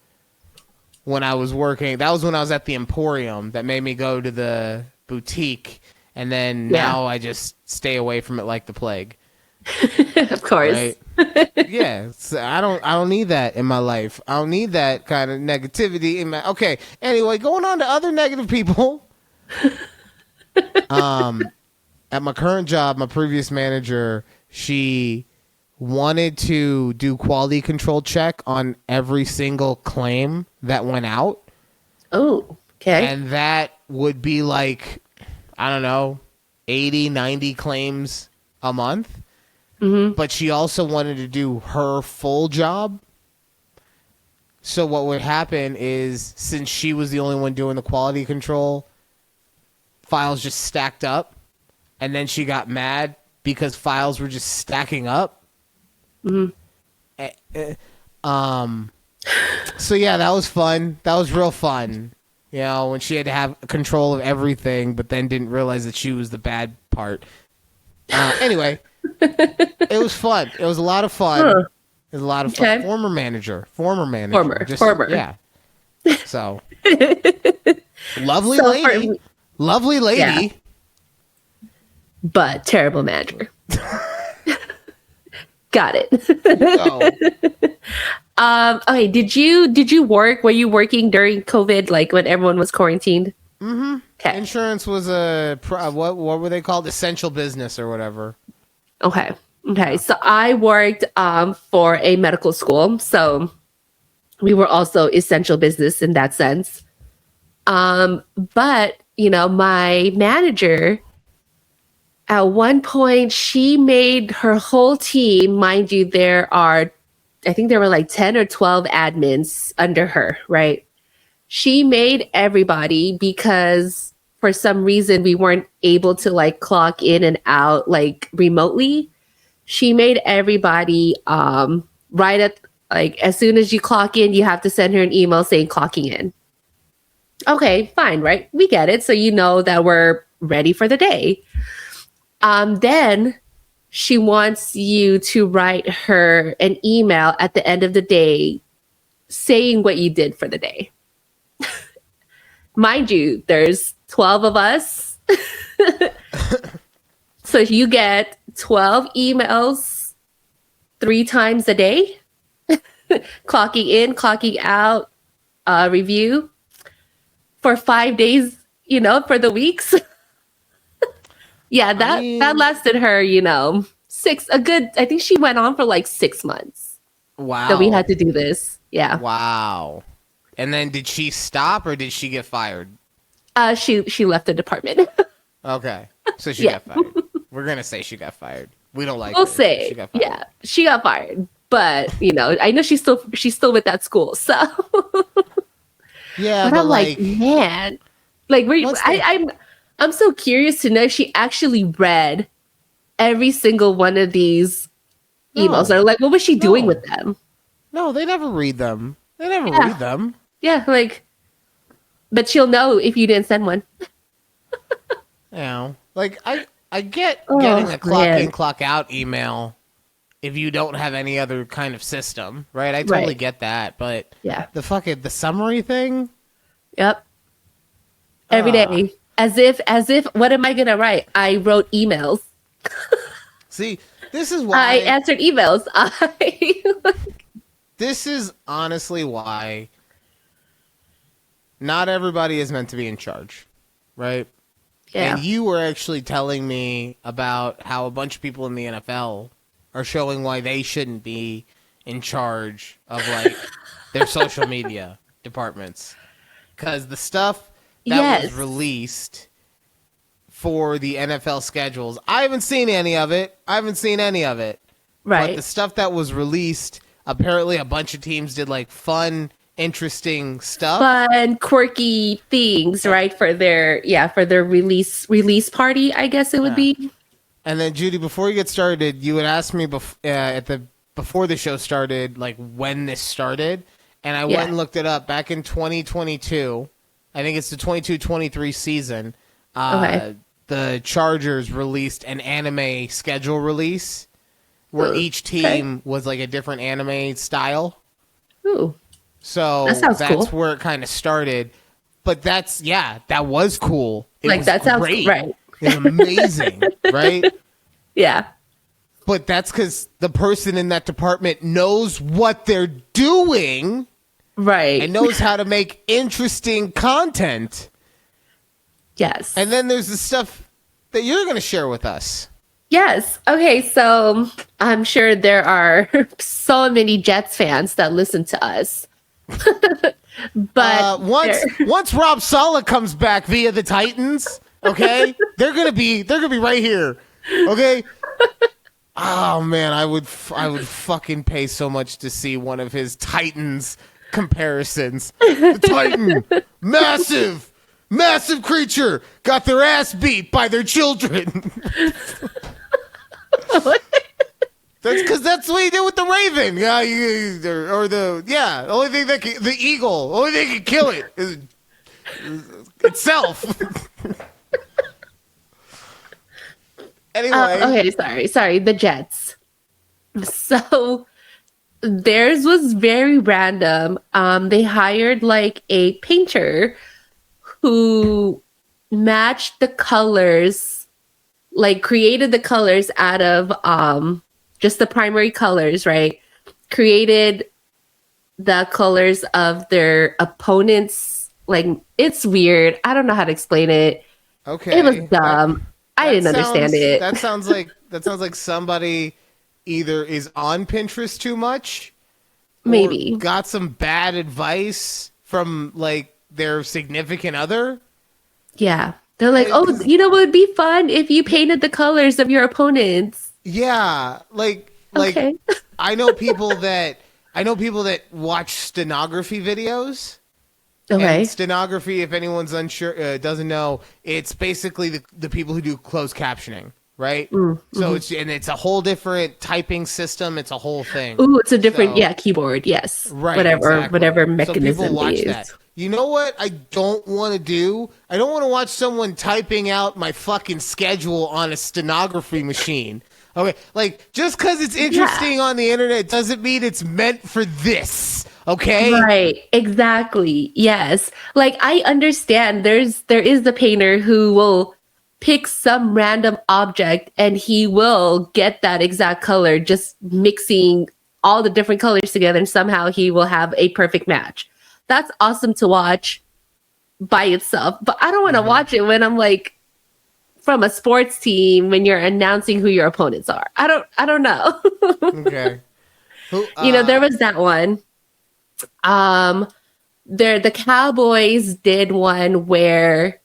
when I was working. That was when I was at the Emporium that made me go to the boutique. And then now I just stay away from it like the plague. Of course. Right? Yeah. So I don't need that in my life. I don't need that kind of negativity in my. Okay. Anyway, going on to other negative people. At my current job, my previous manager, she wanted to do quality control check on every single claim that went out. Oh, okay. And that would be like, I don't know, 80, 90 claims a month. Mm-hmm. But she also wanted to do her full job. So what would happen is, since she was the only one doing the quality control, files just stacked up. And then she got mad because files were just stacking up. Mm-hmm. So yeah, that was fun. That was real fun. You know, when she had to have control of everything, but then didn't realize that she was the bad part. Anyway, it was fun. It was a lot of fun. Huh. It was a lot of fun. Okay. Former manager. Former. Yeah. So, lovely lady. Lovely lady. Yeah. But terrible manager. Got it. Okay. Did you work? Were you working during COVID, like when everyone was quarantined? Mm-hmm. Okay. Insurance was what were they called? Essential business or whatever. Okay. So I worked for a medical school, so we were also essential business in that sense. But my manager, at one point, she made her whole team, mind you, I think there were like 10 or 12 admins under her, right? She made everybody, because for some reason we weren't able to like clock in and out like remotely. She made everybody right at like as soon as you clock in, you have to send her an email saying clocking in. Okay, fine, right? We get it. So that we're ready for the day. Then she wants you to write her an email at the end of the day saying what you did for the day. Mind you, there's 12 of us. So you get 12 emails 3 times a day, clocking in, clocking out, review for 5 days, for the weeks. Yeah, that lasted her, I think she went on for like 6 months. Wow. That we had to do this. Yeah. Wow. And then did she stop or did she get fired? She left the department. Okay. So she Yeah. got fired. We're going to say she got fired. We don't like We'll her. say, She got fired. yeah, she got fired. But I know she's still with that school. So, Yeah, but I'm like, man, like I'm so curious to know if she actually read every single one of these emails. No. Or like, what was she doing No. with them? No, they never read them. They never Yeah. read them. Yeah, like, but she'll know if you didn't send one. You know, like I get Oh, getting a clock man. in, clock out email if you don't have any other kind of system, right? I totally Right. get that, but Yeah. the summary thing. Yep. Every Ah. day, as if, what am I gonna write? I wrote emails. See, this is I why answered emails. this is honestly why not everybody is meant to be in charge, right? Yeah. And you were actually telling me about how a bunch of people in the NFL are showing why they shouldn't be in charge of like their social media departments. Because the stuff that was Yes. released for the NFL schedules, I haven't seen any of it. But Right. the stuff that was released, apparently a bunch of teams did like fun, interesting stuff. Fun, quirky things, right? For their release party, I guess it would be. And then Judy, before you get started, you had asked me before the show started, like when this started, and I Yeah. went and looked it up. Back in 2022, I think it's the 22-23 season. Okay. The Chargers released an anime schedule release where each team was like a different anime style. Ooh. So That sounds that's cool. where it kind of started. But that was cool. It Like, was that sounds great. right. It was amazing, right? Yeah. But that's because the person in that department knows what they're doing Right. and knows how to make interesting content. Yes. And then there's the stuff that you're going to share with us. Yes. Okay. So I'm sure there are so many Jets fans that listen to us. But Once Rob Saleh comes back via the Titans, okay, they're gonna be right here, okay. Oh man, I would fucking pay so much to see one of his Titans comparisons. The Titan, massive creature, got their ass beat by their children. That's because that's what he did with the Raven. Yeah, the only thing the eagle, the only thing that can kill it is itself. Anyway, okay, sorry, the Jets. So theirs was very random. They hired like a painter who matched the colors, like created the colors out of just the primary colors, right? Created the colors of their opponents. Like, it's weird. I don't know how to explain it. okay, It was dumb. I didn't understand it. That sounds like somebody either is on Pinterest too much, or Maybe. got some bad advice from like their significant other. Yeah. They're like, oh, you know what would be fun if you painted the colors of your opponents. Yeah, like Okay. I know people that watch stenography videos. Okay. And stenography, if anyone's unsure, doesn't know, it's basically the people who do closed captioning, right? So it's a whole different typing system. It's a whole thing. Ooh, it's a different, So- keyboard. Yes. Right. Whatever exactly. mechanism So people watch they use. that. You know what I don't want to do? I don't want to watch someone typing out my fucking schedule on a stenography machine. Okay, like just because it's interesting on the internet doesn't mean it's meant for this. Okay. Right. Exactly. Yes. Like, I understand there is the painter who will pick some random object and he will get that exact color, just mixing all the different colors together, and somehow he will have a perfect match. That's awesome to watch by itself, but I don't want to watch it when I'm like from a sports team when you're announcing who your opponents are. I don't know. Okay. There was that one. the Cowboys did one where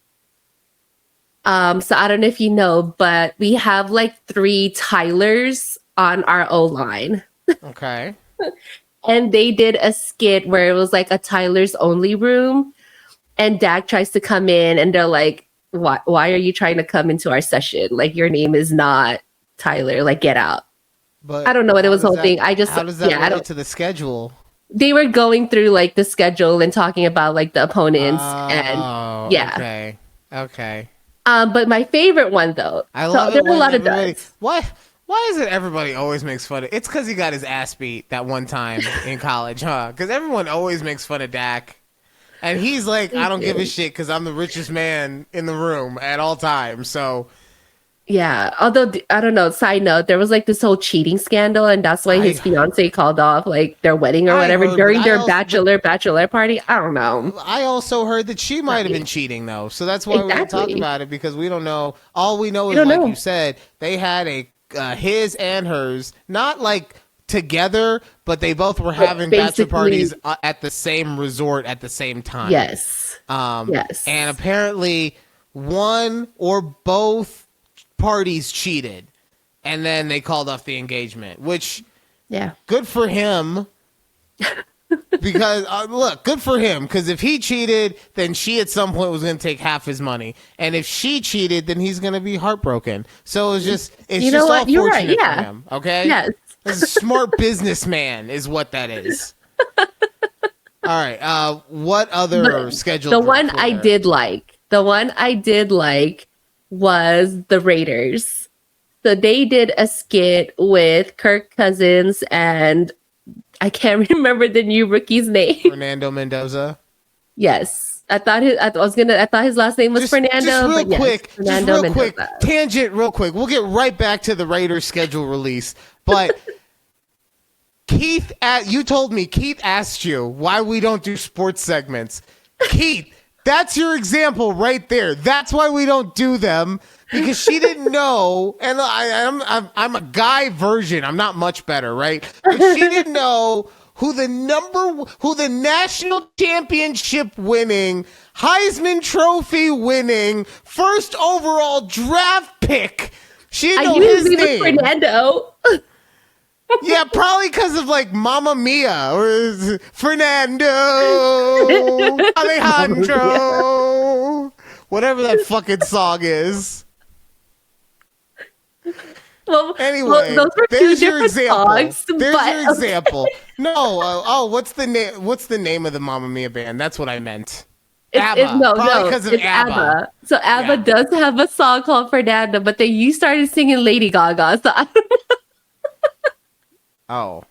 so I don't know if you know, but we have like 3 Tylers on our O line. Okay. And they did a skit where it was like a Tyler's only room. And Dak tries to come in and they're like, why are you trying to come into our session? Like, your name is not Tyler. Like, get out. But I don't know what it was how whole does thing. that- I just, how does that yeah, I relate don't, to the schedule? they were going through like the schedule and talking about like the opponents and yeah. Okay. But my favorite one though, I love there it were a when lot of everybody. duds. Why is it everybody always makes fun of? It's because he got his ass beat that one time in college, huh? Because everyone always makes fun of Dak, and he's like, I don't give a shit because I'm the richest man in the room at all times. So Yeah, although I don't know. Side note: there was like this whole cheating scandal, and that's why his fiance called off like their wedding or I whatever heard, during but their bachelor party. I don't know. I also heard that she might have been cheating though, so that's why we don't talk Exactly. about it because we don't know. All we know is don't like know. you said, they had a his and hers, not like together, but they both were having bachelor basically- parties at the same resort at the same time. Yes. Yes. And apparently one or both parties cheated, and then they called off the engagement, which Yeah. good for him. Because look, good for him. Because if he cheated, then she at some point was going to take half his money, and if she cheated, then he's going to be heartbroken. So it's just You know what? all You're fortunate right, yeah. for him. Okay. Yes. He's a smart businessman, is what that is. All right. What other schedule? The one I did like was the Raiders. So they did a skit with Kirk Cousins and I can't remember the new rookie's name. Fernando Mendoza. Yes. I thought his last name was Fernando. Just but quick, yes, Fernando quick, Mendoza. tangent, real quick. We'll get right back to the Raiders schedule release. But Keith, you told me Keith asked you why we don't do sports segments. Keith, that's your example right there. That's why we don't do them, because she didn't know. And I'm a guy version. I'm not much better, right? But she didn't know who the national championship winning, Heisman Trophy winning, first overall draft pick. She didn't I know knew his his name name. was Fernando. Yeah, probably because of like Mamma Mia or Fernando Alejandro, whatever that fucking song is. Well, Anyway, those were two there's your different example. songs. There's but, your example. No, what's the name? What's the name of the Mamma Mia band? That's what I meant. ABBA. Probably because of it's ABBA. So ABBA Yeah. does have a song called Fernando, but then you started singing Lady Gaga. So I don't know. Oh.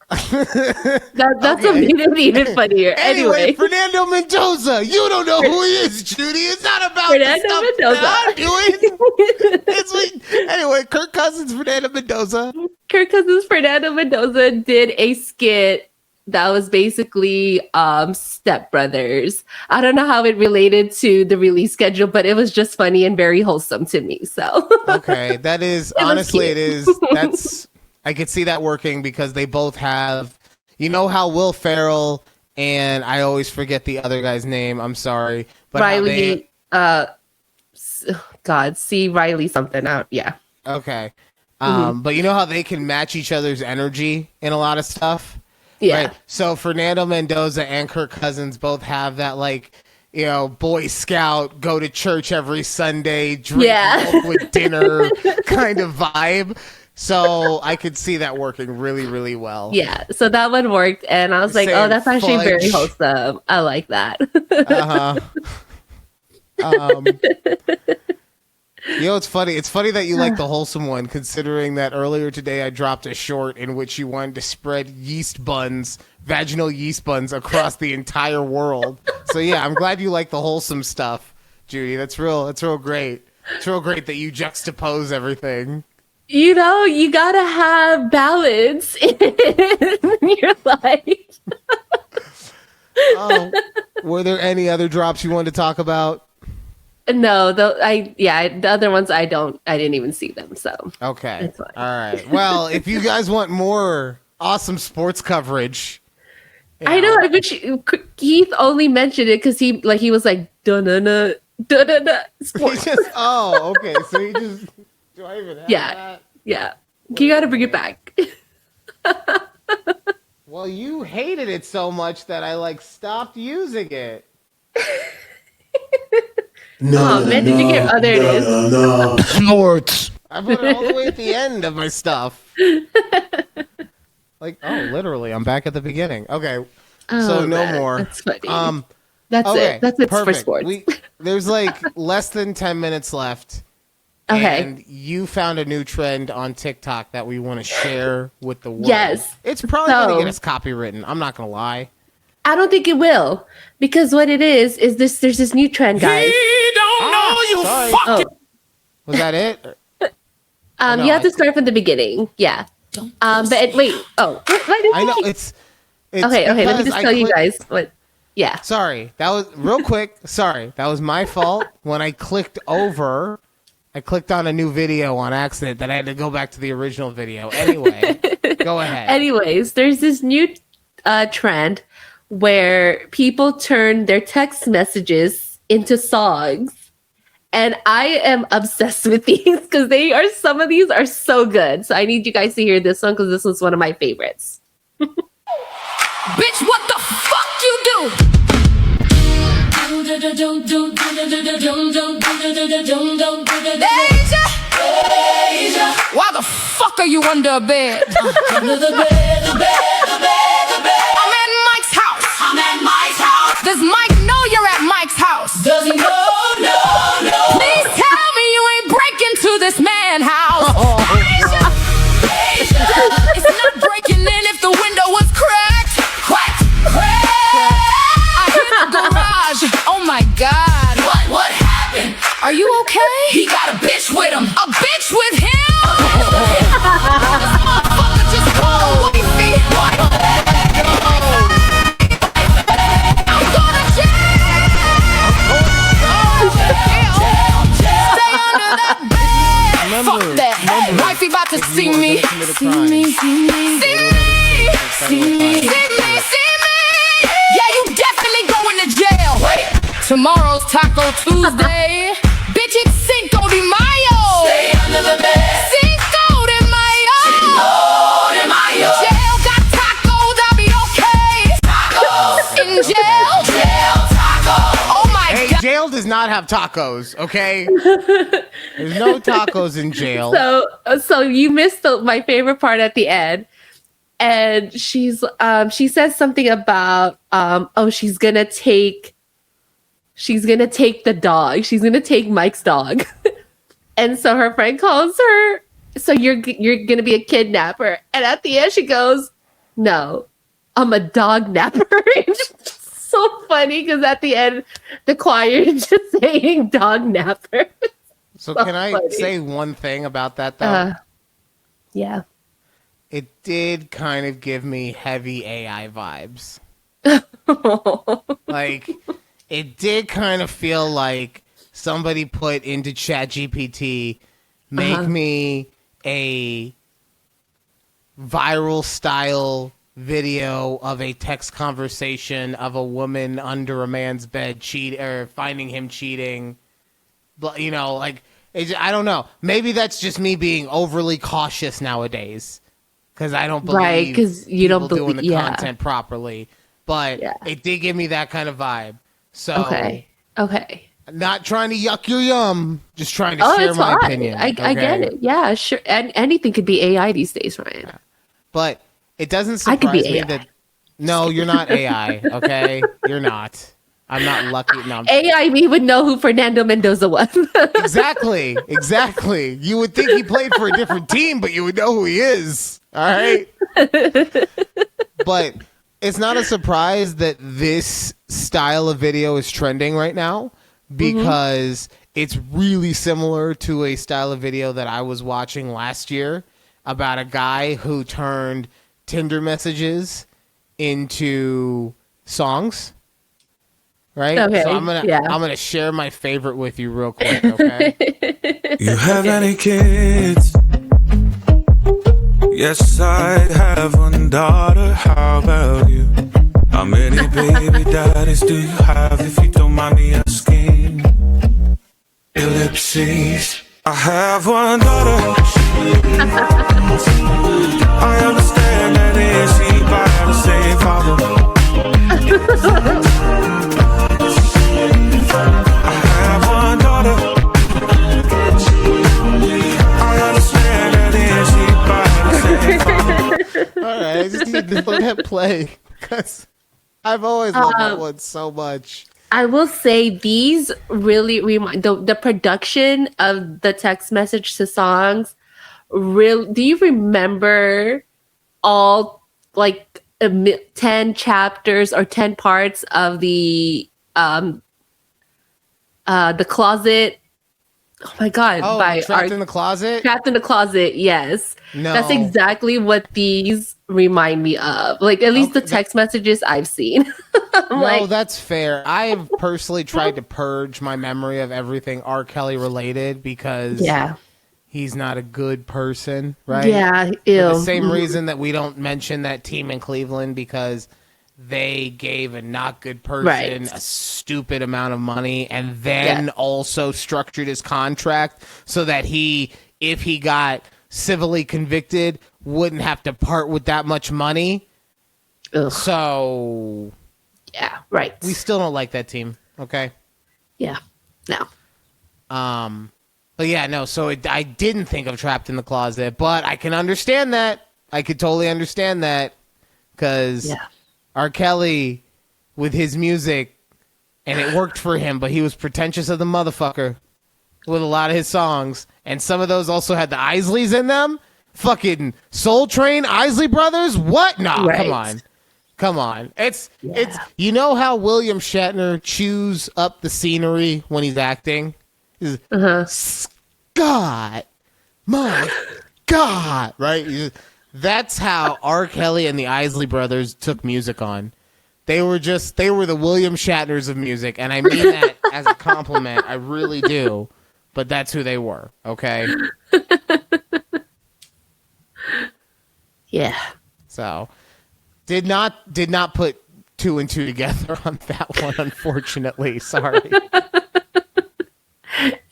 That's Okay. what made it even funnier. Anyway, Anyway, Fernando Mendoza. You don't know who he is, Judy. It's not about the Fernando stuff Mendoza. that I'm doing. Anyway, Kirk Cousins, Fernando Mendoza. Kirk Cousins, Fernando Mendoza did a skit that was basically Step Brothers. I don't know how it related to the release schedule, but it was just funny and very wholesome to me. So Okay, that is was honestly, cute. it is. That's I could see that working because they both have. You know how Will Ferrell and I always forget the other guy's name. I'm sorry, but how Riley, see Riley something out. Yeah. okay. Mm-hmm. But you know how they can match each other's energy in a lot of stuff. Yeah. Right? So Fernando Mendoza and Kirk Cousins both have that, like, you know, Boy Scout, go to church every Sunday, drink Yeah. milk with dinner kind of vibe. So I could see that working really, really well. Yeah. So that one worked. And I was like, Saying oh, that's actually very fudge. wholesome. I like that. You know, it's funny. It's funny that you like the wholesome one, considering that earlier today I dropped a short in which you wanted to spread vaginal yeast buns across the entire world. So yeah, I'm glad you like the wholesome stuff, Judy. That's real great. It's real great that you juxtapose everything. You know, you gotta have balance in your life. Oh, were there any other drops you wanted to talk about? No, the other ones I didn't even see them. So Okay. That's fine. All right. Well, if you guys want more awesome sports coverage, I know, but Keith only mentioned it because he was like, da-na-na, da-na-na, sports. Okay. So he just, do I even have that? Yeah. You got to bring it back. Well, you hated it so much that I stopped using it. Man, did you hear other it is? Snorts. I put it all the way at the end of my stuff. Literally, I'm back at the beginning. Okay, so no more. That's funny. That's it. That's it for sports. There's less than 10 minutes left. Okay. And you found a new trend on TikTok that we want to share with the world. Yes. It's probably going to get us copywritten. I'm not going to lie. I don't think it will, because what it is this. There's this new trend, guys. He don't know you fucking. Was that it? You have to start from the beginning. Yeah. But wait. Oh, I know it's okay. Let me just tell you guys what. Yeah. Sorry, that was real quick. Sorry, that was my fault. When I clicked on a new video on accident that I had to go back to the original video. Anyway, go ahead. Anyways, there's this new trend where people turn their text messages into songs. And I am obsessed with these because some of these are so good. So I need you guys to hear this one because this was one of my favorites. Bitch, what the fuck you do? Deja, why the fuck are you under a bed? Under the bed, the bed. I'm at Mike's house. Does Mike know you're at Mike's house? Does he know? No. Please tell me you ain't breaking to this man house. Deja. It's not breaking in if the window was cracked. I hit the garage. Oh my God. What happened? Are you okay? He got a bitch with him. A bitch with him? This motherfucker just called wifey. I'm going to jail. Stay under that bed. Fuck that. Wifey about to see me. Yeah, you definitely going to jail. Wait. Tomorrow's Taco Tuesday. Bitch, it's Cinco de Mayo. Stay under the bed. Cinco de Mayo. Jail got tacos, I'll be okay. Tacos. In jail, tacos. Oh my God. Jail does not have tacos, okay? There's no tacos in jail. So you missed my favorite part at the end. And she says something about she's gonna take the dog. She's gonna take Mike's dog. And so her friend calls her, so you're gonna be a kidnapper. And at the end she goes, no, I'm a dog napper. It's so funny because at the end the choir is just saying dog napper. So can I say one thing about that though? Yeah. It did kind of give me heavy AI vibes. It did kind of feel like somebody put into ChatGPT, make me a viral style video of a text conversation of a woman under a man's bed finding him cheating. But I don't know. Maybe that's just me being overly cautious nowadays. Because I don't believe because you don't doing the content properly. But it did give me that kind of vibe. So okay. Not trying to yuck your yum, just trying to share my opinion. I get it. Yeah, sure. And anything could be AI these days, Ryan. Yeah. But it doesn't surprise me that no, you're not AI, okay? You're not. I'm not lucky. No, AI me would know who Fernando Mendoza was. Exactly. You would think he played for a different team, but you would know who he is. All right. But it's not a surprise that this style of video is trending right now because it's really similar to a style of video that I was watching last year about a guy who turned Tinder messages into songs. Right? Okay, so I'm gonna share my favorite with you real quick, okay? You have any kids? Yes, I have one daughter. How about you? How many baby daddies do you have, if you don't mind me asking? Ellipses. I have one daughter. I understand that is she by the same father. I have one daughter. I understand that is she by the same father. All right, I just need to let that play because I've always loved that one so much. I will say these really remind the production of the text message to songs. Do you remember all like 10 chapters or 10 parts of the closet? Oh my god! Oh, by Trapped in the Closet. Trapped in the Closet. Yes, No, that's exactly what these remind me of. Like at least the text messages I've seen. No, that's fair. I've personally tried to purge my memory of everything R. Kelly related because he's not a good person, right? Yeah, For the same reason that we don't mention that team in Cleveland because they gave a not good person a stupid amount of money and then also structured his contract so that if he got civilly convicted, wouldn't have to part with that much money. Ugh. So... yeah, right. We still don't like that team, okay? Yeah, no. But yeah, no, so I didn't think of Trapped in the Closet, but I can understand that. I could totally understand that because R. Kelly, with his music, and it worked for him, but he was pretentious of the motherfucker with a lot of his songs, and some of those also had the Isleys in them. Fucking Soul Train, Isley Brothers? What? Nah, come on. It's you know how William Shatner chews up the scenery when he's acting? Scott, my God, right? That's how R. Kelly and the Isley Brothers took music on. They were the William Shatners of music, and I mean that as a compliment. I really do. But that's who they were, okay? Yeah. So, did not put two and two together on that one, unfortunately. Sorry.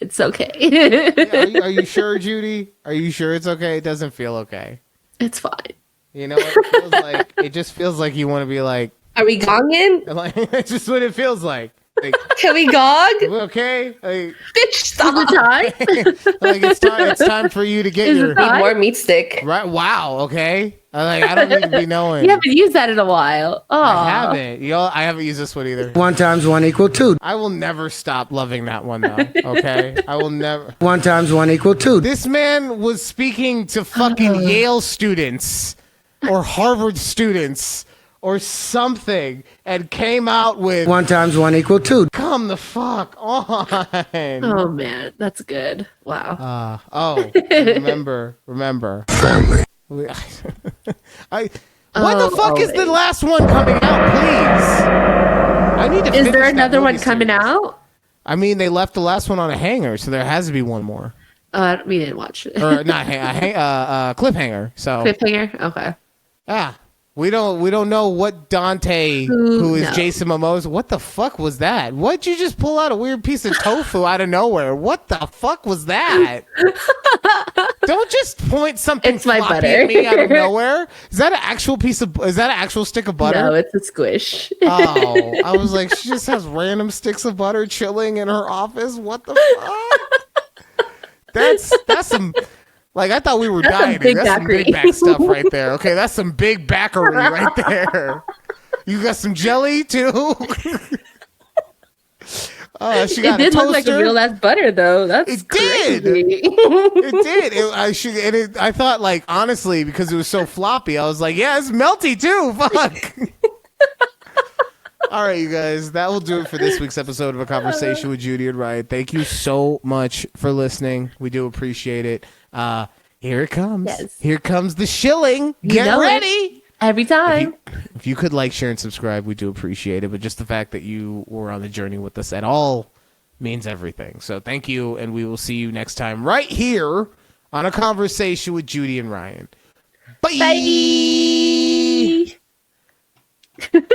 It's okay. Yeah, are you sure, Judy? Are you sure it's okay? It doesn't feel okay. It's fine. You know what it feels like? It just feels like you want to be like... Are we gonging? Like, it's just what it feels like. Can we gog? Okay? Like, bitch, stop the time. Like, it's time for you to get your... Need more meat stick. Right? Wow, okay? I don't need to be knowing. You haven't used that in a while. Oh, I haven't. I haven't used this one either. 1 × 1 = 2. I will never stop loving that one, though. Okay? I will never. 1 × 1 = 2. This man was speaking to fucking Yale students or Harvard students or something and came out with 1 × 1 = 2. Come the fuck on. Oh man, that's good. Wow. Remember. Family. When the fuck is the last one coming out, please? I need to. Is there another one coming out? I mean, they left the last one on a hanger, so there has to be one more. We didn't watch it. Or not cliffhanger. So cliffhanger. Okay. Ah, we don't know what Dante, who is Jason Momoa. What the fuck was that? What'd you just pull out a weird piece of tofu out of nowhere? What the fuck was that? Don't just point something it's my floppy butter. at me out of nowhere. Is that an actual stick of butter? No, it's a squish. Oh, I was like, she just has random sticks of butter chilling in her office. What the fuck? That's some. Like, I thought we were dieting. That's some big back stuff right there. Okay, that's some big backery right there. You got some jelly, too? She got it did a look like a real ass butter, though. That's crazy. It did. I thought, like, honestly, because it was so floppy, I was like, yeah, it's melty, too. Fuck. All right, you guys, that will do it for this week's episode of A Conversation with Judy and Ryan. Thank you so much for listening. We do appreciate it. Here it comes. Yes. Here comes the shilling. Get ready. Every time. If you could like, share, and subscribe, we do appreciate it. But just the fact that you were on the journey with us at all means everything. So thank you, and we will see you next time right here on A Conversation with Judy and Ryan. Bye. Bye.